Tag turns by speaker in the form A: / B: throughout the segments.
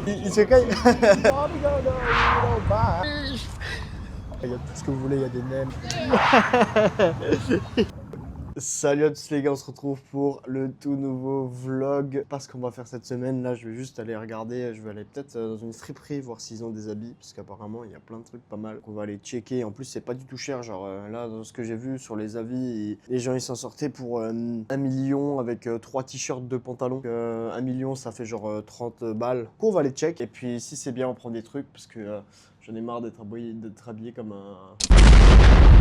A: il se caille. Il y a tout ce que vous voulez, il y a des nems. Salut à tous les gars, on se retrouve pour le tout nouveau vlog. Parce qu'on va faire cette semaine, là je vais juste aller regarder, je vais aller peut-être dans une friperie voir s'ils ont des habits. Parce qu'apparemment il y a plein de trucs pas mal qu'on va aller checker. En plus c'est pas du tout cher, genre là dans ce que j'ai vu sur les avis, les gens ils s'en sortaient pour 1 million avec 3 t-shirts, 2 pantalons. 1 million ça fait genre 30 balles. Du coup, on va les check et puis si c'est bien on prend des trucs parce que j'en ai marre d'être habillé comme un...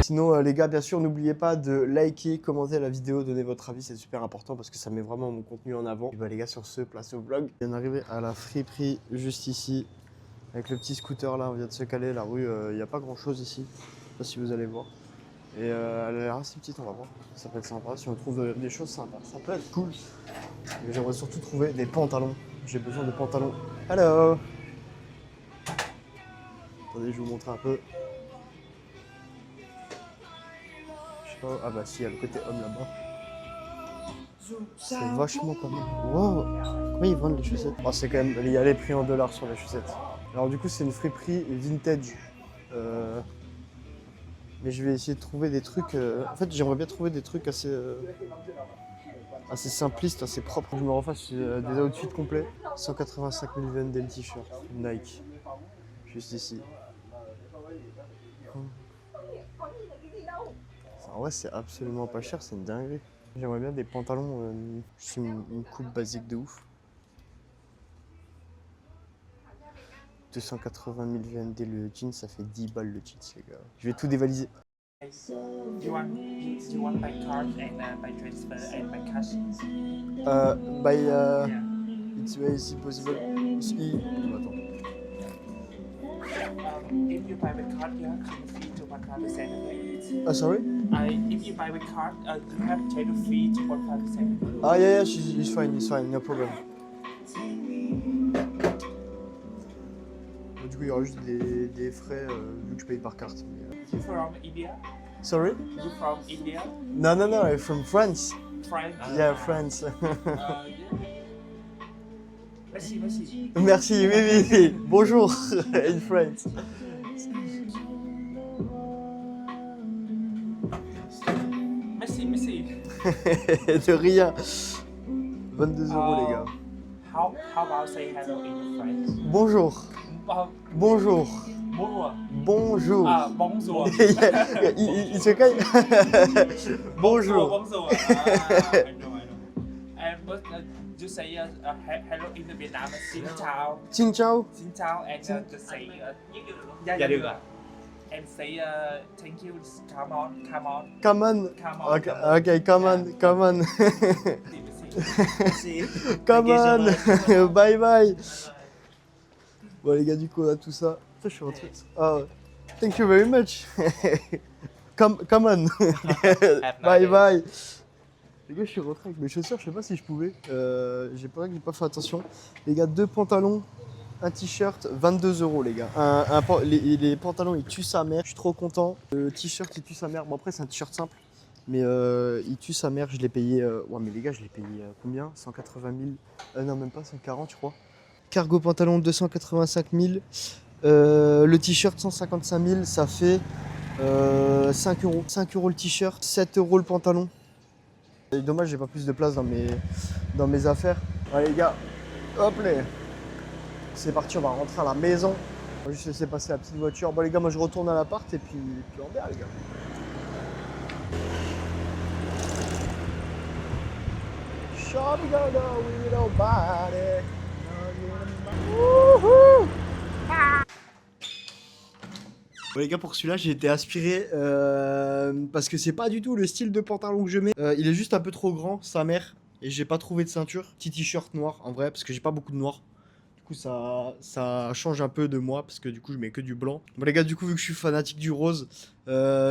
A: Sinon les gars, bien sûr, n'oubliez pas de liker, commenter la vidéo, donner votre avis, c'est super important parce que ça met vraiment mon contenu en avant. Et bah les gars, sur ce, place au vlog. On est arrivé à la friperie juste ici, avec le petit scooter là, on vient de se caler, la rue, il n'y a pas grand chose ici, je sais pas si vous allez voir. Et elle a l'air assez petite, on va voir, ça peut être sympa, si on trouve des choses sympas, ça peut être cool. Mais j'aimerais surtout trouver des pantalons, j'ai besoin de pantalons. Hello. Attendez, je vais vous montrer un peu. Oh, ah bah si, il y a le côté homme là-bas. C'est vachement pas mal. Wow. Combien ils vendent les chaussettes? Oh, c'est quand même... Il y a les prix en dollars sur les chaussettes. Alors du coup, c'est une friperie vintage. Mais je vais essayer de trouver des trucs... En fait, j'aimerais bien trouver des trucs assez simplistes, assez propres. Je me refasse des outfits complets. 185 000 Vendel t-shirt Nike. Juste ici. En vrai, c'est absolument pas cher, c'est une dinguerie. J'aimerais bien des pantalons, juste une coupe basique de ouf. 280 000 VND le jean, ça fait 10 balles le jeans, les gars. Je vais tout dévaliser.
B: You want by card and by transfer and by cash?
A: It's very easy possible. Attends.
B: If you buy with card, you have fee to 1%.
A: Ah, sorry?
B: If you buy with card, you have to pay fee to 1%.
A: Ah, yeah, it's fine, no problem. Du coup, il y aura juste des frais vu que je paye par carte.
B: You from India?
A: Sorry?
B: You from India?
A: No, I'm from France.
B: France?
A: Yeah, France.
B: Yeah. Merci.
A: Merci, oui. Bonjour, in France.
B: Merci.
A: De rien. 22 € les gars.
B: How about say hello in French?
A: Bonjour. Bonjour.
B: Bonjour.
A: Bonjour.
B: Bonjour.
A: il se caille. Bonjour.
B: Bonjour. I know. And you say hello in Vietnam, xin chào.
A: Xin chào.
B: Xin chào, and just say
C: Dạ được ạ.
B: And say thank you, come on.
A: Come on. Okay, come on.
B: Merci.
A: Come on. Bye. Bon les gars, du coup on a tout ça. Putain, je suis rentré. Oh, thank you very much. Come on. Bye. Les gars, je suis rentré avec mes chaussures, je sais pas si je pouvais. J'ai pas fait attention. Les gars, 2 pantalons, un t-shirt, 22 € les gars. Les pantalons ils tuent sa mère, je suis trop content. Le t-shirt il tue sa mère. Bon après c'est un t-shirt simple. Mais il tue sa mère, je l'ai payé. Ouais mais les gars, je l'ai payé combien? 180 000. Non même pas, 140 je crois. Cargo pantalon 285 000. Le t-shirt 155 000, ça fait 5 €. 5 € le t-shirt, 7 € le pantalon. C'est dommage, j'ai pas plus de place dans mes affaires. Allez les gars, hop là. C'est parti, on va rentrer à la maison. On va juste laisser passer la petite voiture. Bon les gars, moi je retourne à l'appart et puis on verra les gars. Bon les gars, pour celui-là j'ai été aspiré parce que c'est pas du tout le style de pantalon que je mets. Il est juste un peu trop grand, sa mère, et j'ai pas trouvé de ceinture. Petit t-shirt noir en vrai parce que j'ai pas beaucoup de noir. Du coup ça change un peu de moi parce que du coup je mets que du blanc. Bon les gars, du coup vu que je suis fanatique du rose,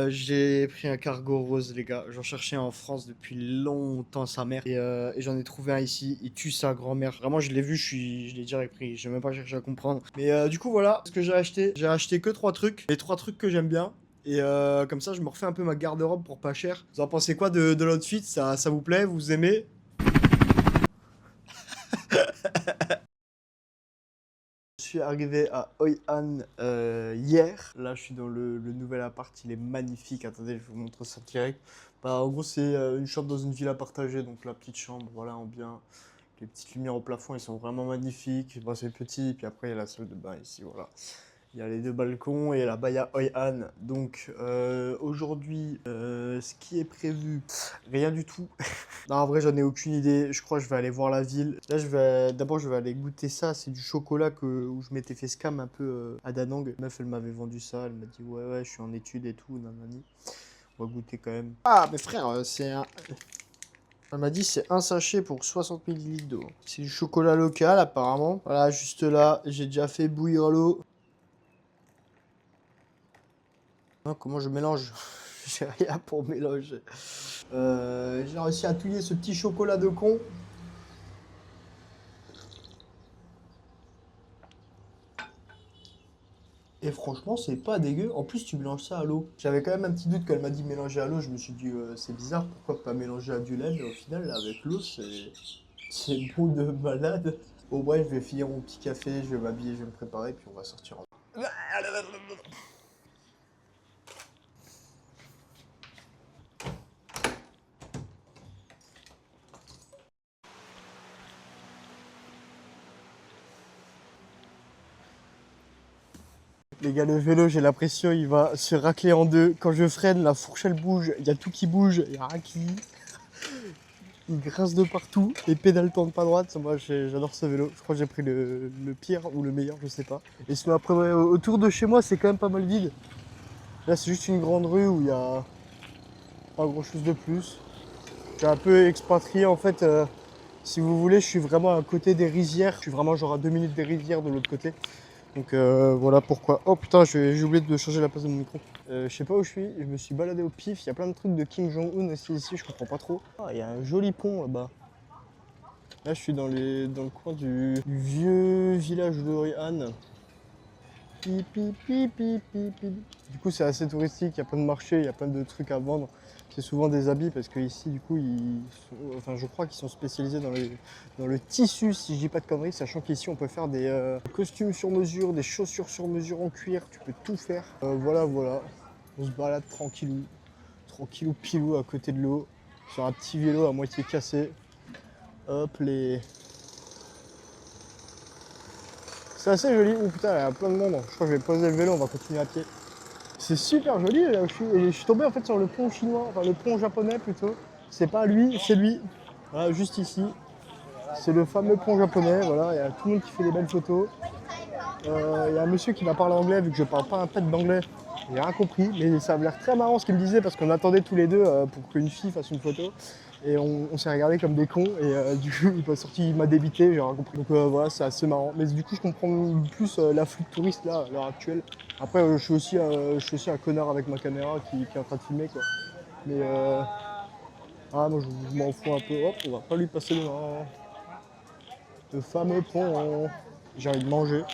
A: j'ai pris un cargo rose les gars. J'en cherchais un en France depuis longtemps, sa mère, et j'en ai trouvé un ici. Il tue sa grand-mère. Vraiment je l'ai vu, je l'ai direct pris. J'ai même pas cherché à comprendre. Mais du coup voilà ce que j'ai acheté. J'ai acheté que 3 trucs. Les 3 trucs que j'aime bien. Et comme ça je me refais un peu ma garde-robe pour pas cher. Vous en pensez quoi de l'outfit? Ça vous plaît? Vous aimez? suis arrivé à Hoi An hier. Là, je suis dans le nouvel appart. Il est magnifique. Attendez, je vous montre ça direct. Bah, en gros, c'est une chambre dans une villa partagée. Donc, la petite chambre, voilà, en bien. Les petites lumières au plafond, ils sont vraiment magnifiques. Bah, c'est petit. Puis après, il y a la salle de bain ici, voilà. Il y a les deux balcons et là-bas, il y a Hoi An. Donc, aujourd'hui, ce qui est prévu, rien du tout. Non, en vrai, j'en ai aucune idée. Je crois que je vais aller voir la ville. Là, d'abord, je vais aller goûter ça. C'est du chocolat où je m'étais fait scam un peu à Da Nang. La meuf, elle m'avait vendu ça. Elle m'a dit, ouais, je suis en études et tout. Nanani. On va goûter quand même. Ah, mais frère, c'est un... Elle m'a dit c'est un sachet pour 60 ml d'eau. C'est du chocolat local apparemment. Voilà, juste là, j'ai déjà fait bouillir l'eau. Comment je mélange? J'ai rien pour mélanger. J'ai réussi à touiller ce petit chocolat de con. Et franchement, c'est pas dégueu. En plus, tu mélanges ça à l'eau. J'avais quand même un petit doute quand elle m'a dit mélanger à l'eau. Je me suis dit, c'est bizarre, pourquoi pas mélanger à du lait? Mais au final, là, avec l'eau, c'est bon de malade. Bon, bref, je vais finir mon petit café, je vais m'habiller, je vais me préparer, puis on va sortir. Les gars, le vélo, j'ai l'impression il va se racler en deux. Quand je freine, la fourche elle bouge, il y a tout qui bouge, il y a rien qui... Il grince de partout, les pédales tournent pas droite. Moi, j'adore ce vélo. Je crois que j'ai pris le pire ou le meilleur, je sais pas. Et sinon, après, ouais, autour de chez moi, c'est quand même pas mal vide. Là, c'est juste une grande rue où il y a pas grand chose de plus. J'ai un peu expatrié en fait. Si vous voulez, je suis vraiment à côté des rizières. Je suis vraiment genre à 2 minutes des rizières de l'autre côté. Donc voilà pourquoi. Oh putain, j'ai oublié de changer la place de mon micro. Je sais pas où je suis, je me suis baladé au pif. Il y a plein de trucs de Kim Jong-un aussi ici, je comprends pas trop. Ah, il y a un joli pont là-bas. Là, je suis dans le coin du vieux village de Hoi An. Pi, pi, pi, pi, pi, pi. Du coup, c'est assez touristique, il y a plein de marchés, il y a plein de trucs à vendre. C'est souvent des habits parce que ici, du coup, je crois qu'ils sont spécialisés dans le tissu, si je dis pas de conneries, sachant qu'ici, on peut faire des costumes sur mesure, des chaussures sur mesure en cuir, tu peux tout faire. Voilà, on se balade tranquillou pilou à côté de l'eau, sur un petit vélo à moitié cassé. Hop, c'est assez joli. Oh putain, il y a plein de monde. Je crois que je vais poser le vélo, on va continuer à pied. C'est super joli là où je suis. Et je suis tombé en fait sur le pont chinois, enfin le pont japonais plutôt. C'est pas lui, c'est lui. Voilà, juste ici. C'est le fameux pont japonais. Voilà, il y a tout le monde qui fait des belles photos. Il y a un monsieur qui m'a parlé anglais, vu que je parle pas un pet d'anglais. J'ai rien compris, mais ça avait l'air très marrant ce qu'il me disait parce qu'on attendait tous les deux pour qu'une fille fasse une photo. Et on s'est regardé comme des cons et du coup il m'a débité, j'ai rien compris. Donc voilà, c'est assez marrant. Mais du coup je comprends plus l'afflux de touristes là à l'heure actuelle. Après je suis aussi un connard avec ma caméra qui est en train de filmer quoi. Mais moi je m'en fous un peu. Hop, on va pas lui passer le fameux pont. J'ai envie de manger.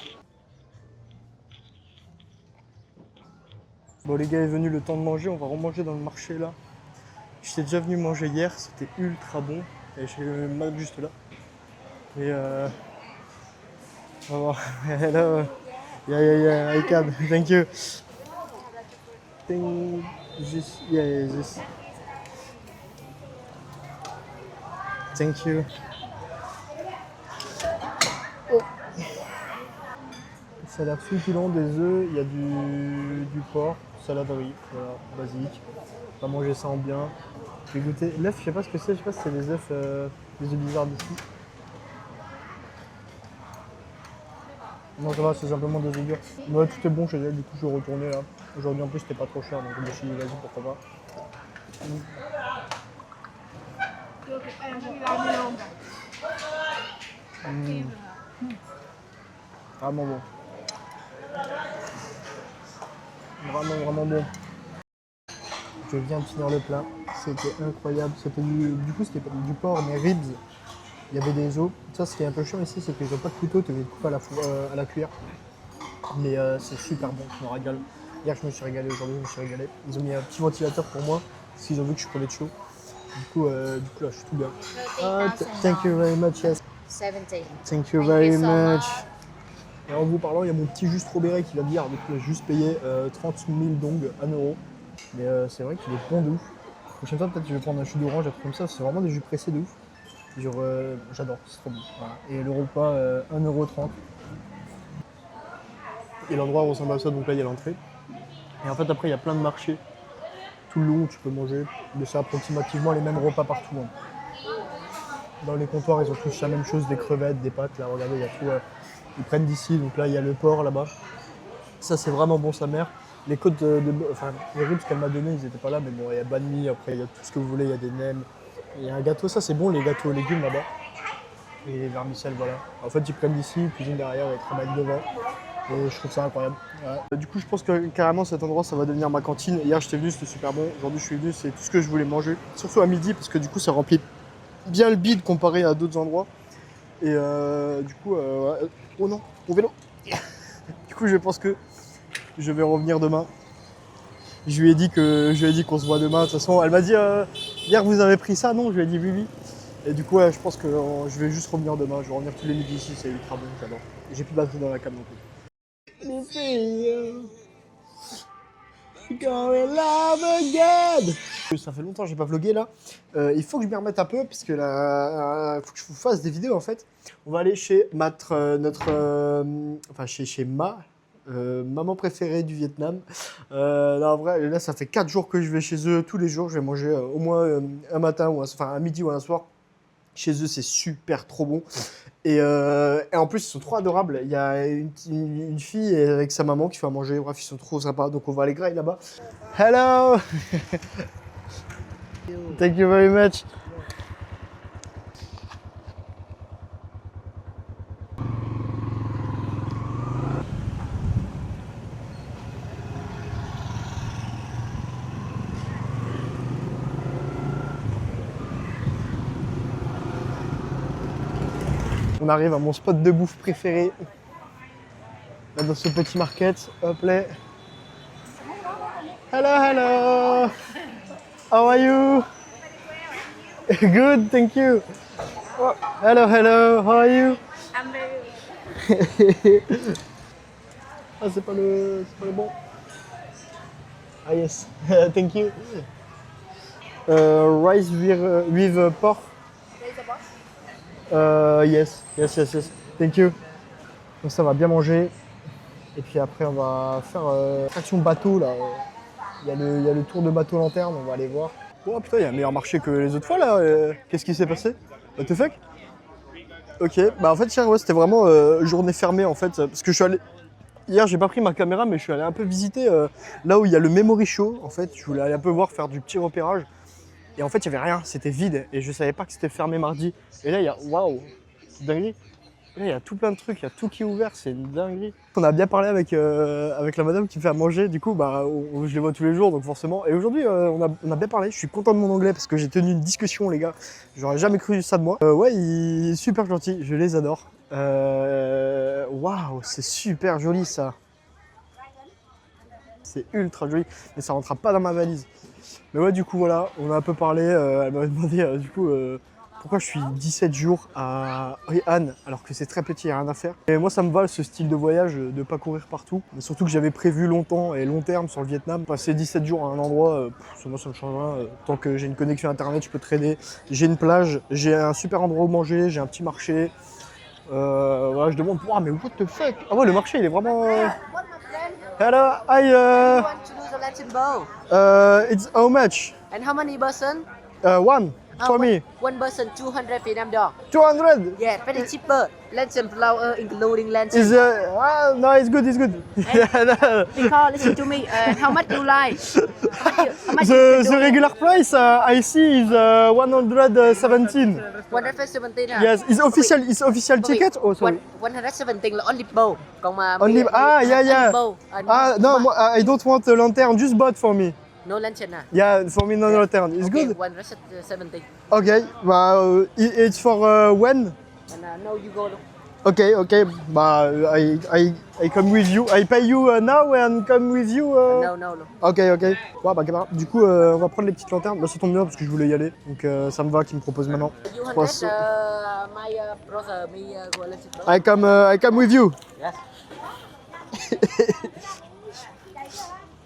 A: Bon les gars est venu le temps de manger, on va remanger dans le marché là. J'étais déjà venu manger hier, c'était ultra bon. Et j'ai le Mac juste là. Et on va voir. Hello. Yeah, I can. Thank you. This. Thank you. Oh. Salade succulent, des œufs, il y a du porc, salade riz, voilà, basique. On va manger ça en bien. Je vais goûter l'œuf, je sais pas ce que c'est, je sais pas si c'est des œufs bizarres d'ici. Non, ça va, c'est simplement des œufs durs. Ouais, tout est bon chez elle, du coup je vais retourner là. Aujourd'hui en plus c'était pas trop cher, donc je me suis dit vas-y, pourquoi pas. Vraiment bon. Vraiment bon. Je viens de finir le plat, c'était incroyable. C'était c'était pas du porc mais ribs. Il y avait des os. Ça, ce qui est un peu chiant ici, c'est qu'ils n'ont pas de couteau, tu es coupé à la cuillère. Mais c'est super bon, je me régale. Hier, je me suis régalé, aujourd'hui, je me suis régalé. Ils ont mis un petit ventilateur pour moi, parce qu'ils ont vu que je prenais de chaud. Du coup, là, je suis tout bien.
D: Okay,
A: Thank you very much, yes.
D: 17.
A: Thank you
D: Thank
A: very
D: you so
A: much.
D: much.
A: Et en vous parlant, il y a mon petit jus Strawberry qui va venir, donc il a juste payé 30 000 dong, 1 euro. Mais c'est vrai qu'il est bon de ouf. La prochaine fois, peut-être je vais prendre un jus d'orange, un truc comme ça, c'est vraiment des jus pressés de ouf. Genre, j'adore, c'est trop bon. Voilà. Et le repas, 1,30 €. Et l'endroit ressemble à ça, donc là il y a l'entrée. Et en fait, après, il y a plein de marchés tout le long où tu peux manger. Mais c'est approximativement les mêmes repas partout. Hein. Dans les comptoirs, ils ont tous la même chose, des crevettes, des pâtes. Là, regardez, il y a tout. Ils prennent d'ici, donc là, il y a le porc là-bas. Ça, c'est vraiment bon, sa mère. Les côtes enfin, les ribs qu'elle m'a donné, ils n'étaient pas là, mais bon, il y a banh mi, après, il y a tout ce que vous voulez, il y a des nems. Il y a un gâteau, ça, c'est bon, les gâteaux aux légumes là-bas. Et les vermicelles, voilà. En fait, ils prennent d'ici, ils cuisinent derrière, ils travaillent devant. Et je trouve ça incroyable. Ouais. Du coup, je pense que carrément cet endroit, ça va devenir ma cantine. Hier, j'étais venu, c'était super bon. Aujourd'hui, je suis venu, c'est tout ce que je voulais manger. Surtout à midi, parce que du coup, ça remplit bien le bide comparé à d'autres endroits. Et du coup, ouais. Oh non, mon vélo. Du coup, je pense que je vais revenir demain. Je lui ai dit qu'on se voit demain. De toute façon, elle m'a dit hier, vous avez pris ça? Non, je lui ai dit oui, oui. Et du coup, ouais, je pense que je vais juste revenir demain. Je vais revenir tous les midis ici, c'est ultra bon, j'adore. J'ai plus de batterie dans la cam non plus. Les filles, going love again. Ça fait longtemps que j'ai pas vlogué là. Il faut que je m'y remette un peu parce que là, faut que je vous fasse des vidéos en fait. On va aller chez chez ma maman préférée du Vietnam. Là, en vrai, là, ça fait 4 jours que je vais chez eux tous les jours. Je vais manger au moins un matin ou un midi ou un soir. Chez eux, c'est super trop bon. Et en plus, ils sont trop adorables. Il y a une fille avec sa maman qui fait à manger. Bref, ils sont trop sympas. Donc, on va aller grailler là-bas. Hello! Thank you very much. On arrive à mon spot de bouffe préféré. Là, dans ce petit market. Hop là. Hello, hello. How are you? Good, thank you. Oh, hello, hello. How are you?
D: I'm very
A: Ah, c'est pas le bon. Ah yes, thank you. Rice with pork. Yes. Thank you. Donc ça va bien manger. Et puis après on va faire traction bateau là. Il y a le tour de bateau lanterne, on va aller voir. Oh putain, il y a un meilleur marché que les autres fois là. Qu'est-ce qui s'est passé? What the fuck? Ok, bah en fait tiens, ouais, c'était vraiment journée fermée en fait. Parce que je suis allé. Hier j'ai pas pris ma caméra mais je suis allé un peu visiter là où il y a le Memory Show. En fait, je voulais aller un peu voir, faire du petit repérage. Et en fait, il n'y avait rien, c'était vide. Et je savais pas que c'était fermé mardi. Et là, il y a. Waouh! C'est dinguerie! Et là, il y a tout plein de trucs, il y a tout qui est ouvert, c'est une dinguerie. On a bien parlé avec la madame qui me fait à manger. Du coup, bah, je les vois tous les jours, donc forcément. Et aujourd'hui, on a bien parlé. Je suis content de mon anglais parce que j'ai tenu une discussion, les gars. J'aurais jamais cru ça de moi. Ouais, il est super gentil, je les adore. Waouh, c'est super joli ça. C'est ultra joli, mais ça rentrera pas dans ma valise. Mais ouais, du coup, voilà, on a un peu parlé. Elle m'avait demandé, du coup, pourquoi je suis 17 jours à Hoi An, alors que c'est très petit, il n'y a rien à faire. Et moi, ça me va, ce style de voyage, de ne pas courir partout. Mais surtout que j'avais prévu longtemps et long terme sur le Vietnam. Passer 17 jours à un endroit, moi, ça me change rien. Tant que j'ai une connexion Internet, je peux trader. J'ai une plage, j'ai un super endroit où manger, j'ai un petit marché. Voilà, je demande, mais what the fuck? Ah ouais, le marché, il est vraiment... Hello, I
D: want to do the Latin bowl.
A: It's how much?
D: And how many person?
A: One for me.
D: One person, 200 Vietnam dong.
A: 200.
D: Yeah, very cheaper. Lantern flour, including lantern.
A: Is no, it's good, it's good.
D: Because listen to me. How much you like? How much you
A: The regular price I see is 117.
D: 117 à?
A: Yes, it's official ticket. Oh, sorry.
D: 117 là only bowl. Còn mà
A: Only yeah.
D: Bowl.
A: No, I don't want a lantern. Just bought for me.
D: No lantern à?
A: Yeah, for me no lantern. It's
D: Okay,
A: good.
D: 117.
A: Okay, it's for when?
D: And now you go.
A: Okay, okay. Bah, I come with you. I pay you now and come with you.
D: No, no, no.
A: Ok, ok. Ouais, bah, camarade. Du coup, on va prendre les petites lanternes. Bah, ça tombe bien parce que je voulais y aller. Donc, ça me va qu'il me propose maintenant.
D: You
A: What's-
D: my brother, me relative.
A: I come with you.
D: Yes.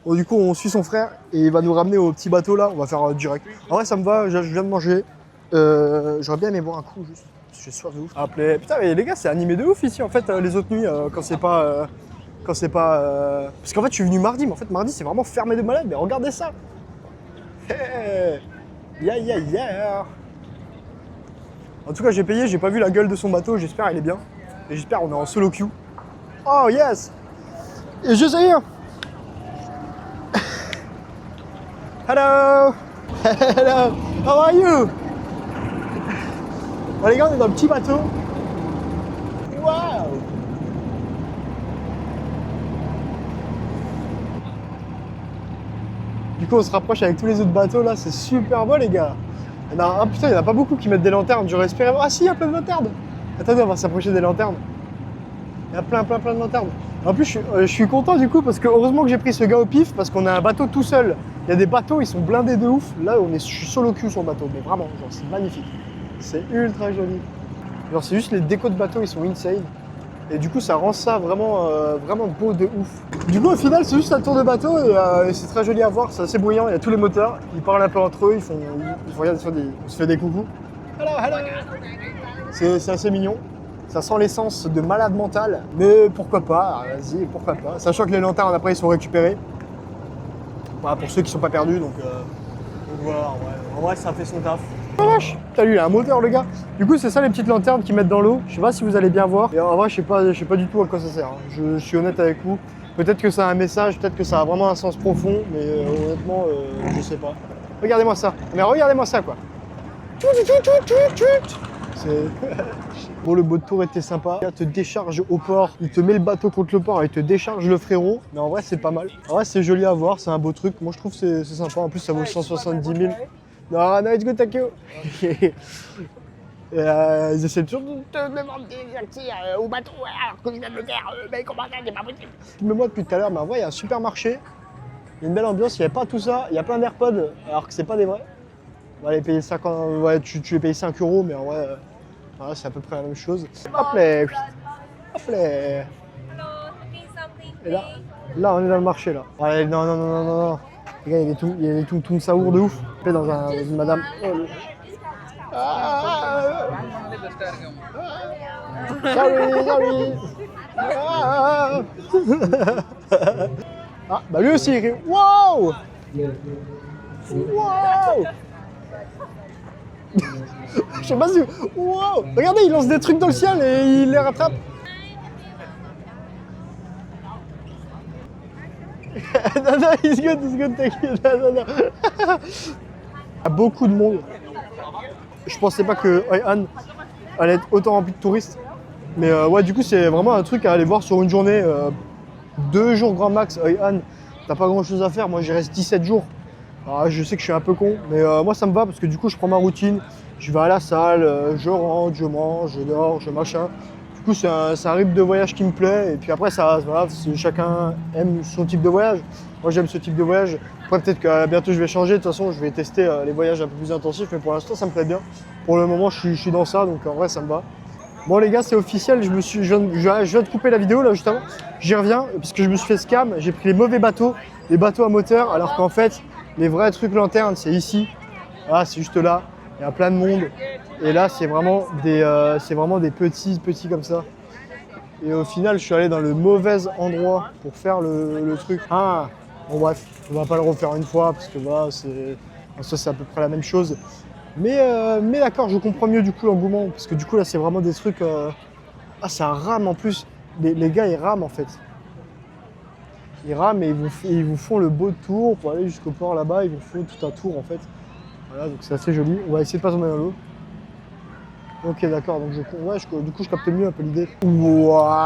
A: Bon, du coup, on suit son frère et il va nous ramener au petit bateau là. On va faire direct. En vrai, ça me va. Je viens de manger. J'aurais bien aimé boire un coup juste. J'ai soif de ouf. Appelé. Putain, mais les gars, c'est animé de ouf ici en fait, les autres nuits, quand c'est pas. Parce qu'en fait, je suis venu mardi, mais en fait, mardi, c'est vraiment fermé de malade. Mais regardez ça! Hey. Yeah, yeah, yeah! En tout cas, j'ai payé, j'ai pas vu la gueule de son bateau, j'espère elle est bien. Et j'espère on est en solo queue. Oh yes! Et je sais rien! Hello! Hello! How are you? Bon, les gars, on est dans le petit bateau. Waouh! Du coup, on se rapproche avec tous les autres bateaux là, c'est super beau, les gars. Ah putain, il n'y en a pas beaucoup qui mettent des lanternes. J'aurais espéré. Ah si, il y a plein de lanternes. Attendez, on va s'approcher des lanternes. Il y a plein de lanternes. En plus, je suis content du coup parce que heureusement que j'ai pris ce gars au pif parce qu'on a un bateau tout seul. Il y a des bateaux, ils sont blindés de ouf. Là, je suis solo queue sur le bateau, mais vraiment, genre, c'est magnifique. C'est ultra joli. Genre, c'est juste les décos de bateau, ils sont insane. Et du coup, ça rend ça vraiment, vraiment beau de ouf. Du coup, au final, c'est juste un tour de bateau et c'est très joli à voir. C'est assez bruyant. Il y a tous les moteurs. Ils parlent un peu entre eux. Ils font regarde, on se fait des coucous. Hello, hello. C'est assez mignon. Ça sent l'essence de malade mental. Mais pourquoi pas? Vas-y, pourquoi pas. Sachant que les lanternes, après, ils sont récupérés. Voilà, pour ceux qui sont pas perdus. Donc voilà, en vrai, ça fait son taf. Oh vache, t'as lui, il a un moteur le gars. Du coup, c'est ça les petites lanternes qu'ils mettent dans l'eau. Je sais pas si vous allez bien voir. Et en vrai, je sais pas du tout à quoi ça sert. Hein. Je suis honnête avec vous. Peut-être que ça a un message, peut-être que ça a vraiment un sens profond, mais honnêtement, je sais pas. Regardez-moi ça. Mais regardez-moi ça quoi. Bon, le boat tour était sympa. Il te décharge au port, il te met le bateau contre le port et il te décharge le frérot. Mais en vrai, c'est pas mal. En vrai, c'est joli à voir, c'est un beau truc. Moi, je trouve que c'est sympa. En plus, ça vaut 170 000. Non, it's good, thank you. Ils essaient toujours de te demander au bateau alors que je viens de le faire. Mais comment ça, c'est pas possible. Mais moi, depuis tout à l'heure, mais en vrai, il y a un supermarché. Il y a une belle ambiance, il n'y avait pas tout ça. Il y a plein d'AirPods alors que c'est pas des vrais. On va les payer 50. Ouais, tu les payes 5 €, mais en vrai, voilà, c'est à peu près la même chose. Hop là. Hop là. Et là, on est dans le marché là. Ouais, non. Les gars, il y a des Tum Saour de ouf. Dans une madame. Sorry. Ah, bah lui aussi, il rit. Wow! Je sais pas si. Wow! Regardez, il lance des trucs dans le ciel et il les rattrape. non, it's good, t'inquiète. Non. Il y a beaucoup de monde. Je pensais pas que Hoi An allait être autant rempli de touristes. Mais ouais, du coup, c'est vraiment un truc à aller voir sur une journée. 2 jours grand max, Hoi An. T'as pas grand chose à faire. Moi, j'y reste 17 jours. Alors, je sais que je suis un peu con, mais moi, ça me va parce que du coup, je prends ma routine. Je vais à la salle, je rentre, je mange, je dors, je machin. Du coup, c'est un rythme de voyage qui me plaît. Et puis après, voilà, chacun aime son type de voyage. Moi, j'aime ce type de voyage. Après, peut-être que bientôt, je vais changer. De toute façon, je vais tester les voyages un peu plus intensifs. Mais pour l'instant, ça me plaît bien. Pour le moment, je suis dans ça. Donc, en vrai, ça me va. Bon, les gars, c'est officiel. Je viens de couper la vidéo, là, juste avant. J'y reviens, parce que je me suis fait scam. J'ai pris les mauvais bateaux, les bateaux à moteur. Alors qu'en fait, les vrais trucs lanternes, c'est ici. Voilà, c'est juste là. Il y a plein de monde. Et là, c'est vraiment des petits comme ça. Et au final, je suis allé dans le mauvais endroit pour faire le truc. Ah, bon bref, on va pas le refaire une fois parce que voilà, c'est à peu près la même chose. Mais d'accord, je comprends mieux du coup l'engouement parce que du coup là, c'est vraiment des trucs. Ah, ça rame en plus. Les gars, ils rament en fait. Ils rament et ils vous font le beau tour pour aller jusqu'au port là-bas. Ils vous font tout un tour en fait. Voilà, donc c'est assez joli. On va essayer de pas tomber dans l'eau. Ok, d'accord, donc du coup je capte mieux un peu l'idée. Waouh!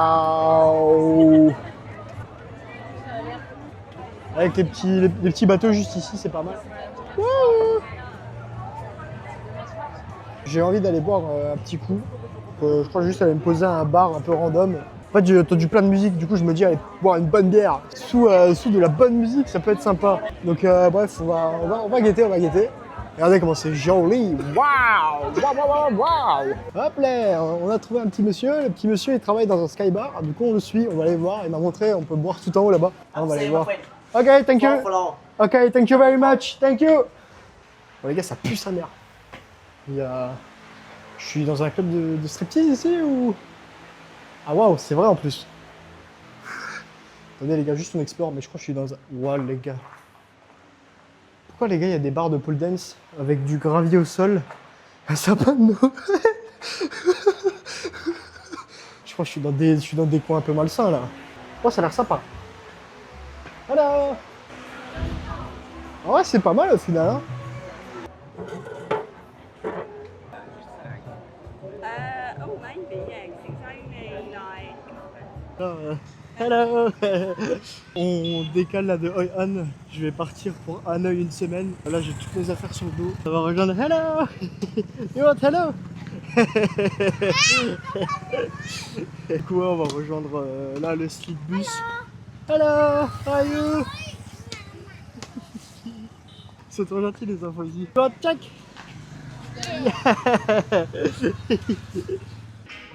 A: Avec les petits bateaux juste ici, c'est pas mal. J'ai envie d'aller boire un petit coup. Je crois juste aller me poser à un bar un peu random. En fait, j'ai entendu plein de musique, du coup, je me dis, allez, boire une bonne bière sous de la bonne musique, ça peut être sympa. Donc, bref, on va guetter, on va guetter. Regardez comment c'est joli. Waouh, waouh, waouh, waouh. Hop là, on a trouvé un petit monsieur. Le petit monsieur, il travaille dans un sky bar. Du coup, on le suit, on va aller voir. Il m'a montré, on peut boire tout en haut là-bas. On va aller voir. Ok, thank you. Ok, thank you very much. Thank you. Bon, les gars, ça pue sa mère. Il y a... Je suis dans un club de striptease ici ou... Ah waouh, c'est vrai en plus. Attendez les gars, juste on explore, mais je crois que je suis dans un... Waouh les gars. Pourquoi les gars, il y a des barres de pole dance avec du gravier au sol, un sapin de Noël. Je crois que je suis dans des coins un peu malsains là. Oh, ça a l'air sympa. Voilà. Ah ouais, c'est pas mal au final. Hein. Hello. On décale là de Hoi An. Je vais partir pour Hanoï une semaine. Là j'ai toutes mes affaires sur le dos. Ça va rejoindre. Hello. You want hello? Du coup on va rejoindre là le street bus. Hello. How are you? Ils sont trop gentils les enfants ici. You want check?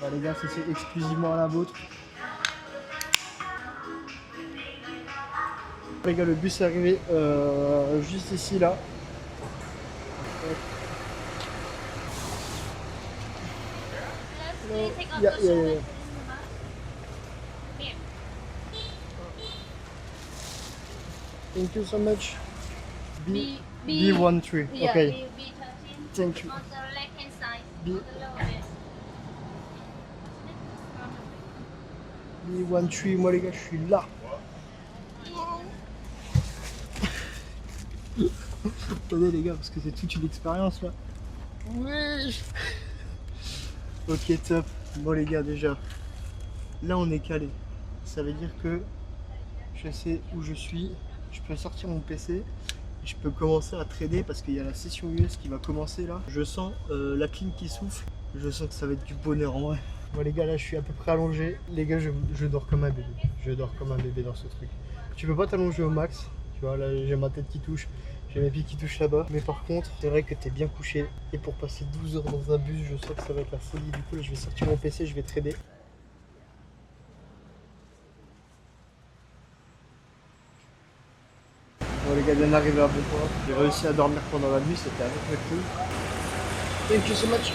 A: Bah les gars, c'est exclusivement à la vôtre. Les gars, le bus est arrivé juste ici là. Yeah. Thank you so much. B13.
E: Yeah,
A: Okay.
E: B13.
A: Thank you.
E: On the left hand side.
A: B-
E: On the lower end.
A: B13, moi les gars, je suis là. Attendez les gars, parce que c'est toute une expérience là. Oui. Ok, top. Bon les gars, déjà, là on est calé. Ça veut dire que je sais où je suis. Je peux sortir mon PC. Je peux commencer à trader parce qu'il y a la session US qui va commencer là. Je sens la clim qui souffle. Je sens que ça va être du bonheur en vrai. Bon les gars, là je suis à peu près allongé. Les gars, je dors comme un bébé. Je dors comme un bébé dans ce truc. Tu peux pas t'allonger au max. Tu vois, là j'ai ma tête qui touche. J'ai mes pieds qui touchent là-bas. Mais par contre, c'est vrai que t'es bien couché. Et pour passer 12 heures dans un bus, je sens que ça va être la folie. Du coup là, je vais sortir mon PC, je vais trader. Bon les gars, bien arrivé à bon point. J'ai réussi à dormir pendant la nuit, c'était avec le cool. Thank you so much.